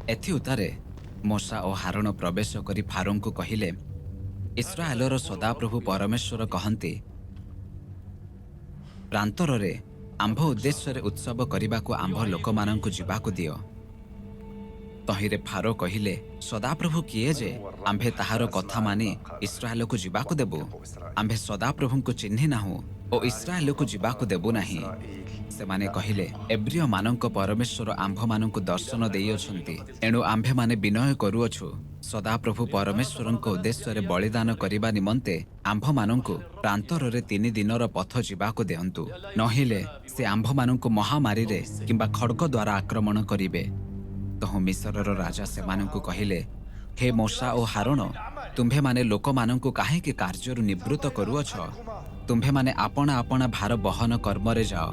ଏଥି ଉତ୍ତାରେ ମୋଶା ଓ ହାରଣ ପ୍ରବେଶ କରି ଫାରୋଙ୍କୁ କହିଲେ, ଇସ୍ରାଏଲର ସଦାପ୍ରଭୁ ପରମେଶ୍ୱର କହନ୍ତି, ପ୍ରାନ୍ତରରେ ଆମ୍ଭ ଉଦ୍ଦେଶ୍ୟରେ ଉତ୍ସବ କରିବାକୁ ଆମ୍ଭ ଲୋକମାନଙ୍କୁ ଯିବାକୁ ଦିଅ। ତହିଁରେ ଫାରୋ କହିଲେ, ସଦାପ୍ରଭୁ କିଏ ଯେ ଆମ୍ଭେ ତାହାର କଥା ମାନି ଇସ୍ରାଏଲକୁ ଯିବାକୁ ଦେବୁ? ଆମ୍ଭେ ସଦାପ୍ରଭୁଙ୍କୁ ଚିହ୍ନି ନାହୁଁ ଓ ଇସ୍ରାଏଲକୁ ଯିବାକୁ ଦେବୁ ନାହିଁ। ସେମାନେ କହିଲେ, ଏବ୍ରିୟମାନଙ୍କ ପରମେଶ୍ୱର ଆମ୍ଭମାନଙ୍କୁ ଦର୍ଶନ ଦେଇଅଛନ୍ତି, ଏଣୁ ଆମ୍ଭେମାନେ ବିନୟ କରୁଅଛୁ। ସଦାପ୍ରଭୁ ପରମେଶ୍ୱରଙ୍କ ଉଦ୍ଦେଶ୍ୟରେ ବଳିଦାନ କରିବା ନିମନ୍ତେ ଆମ୍ଭମାନଙ୍କୁ ପ୍ରାନ୍ତରରେ 3 ଦିନର ପଥ ଯିବାକୁ ଦିଅନ୍ତୁ, ନହେଲେ ସେ ଆମ୍ଭମାନଙ୍କୁ ମହାମାରୀରେ କିମ୍ବା ଖଡ୍ଗ ଦ୍ୱାରା ଆକ୍ରମଣ କରିବେ। ତହୁଁ ମିଶରର ରାଜା ସେମାନଙ୍କୁ କହିଲେ, ହେ ମୋଶା ଓ ହାରଣ, ତୁମ୍ଭେମାନେ ଲୋକମାନଙ୍କୁ କାହିଁକି କାର୍ଯ୍ୟରୁ ନିବୃତ୍ତ କରୁଅଛ? ତୁମ୍ଭେମାନେ ଆପଣା ଆପଣା ଭାର ବହନ କର୍ମରେ ଯାଅ।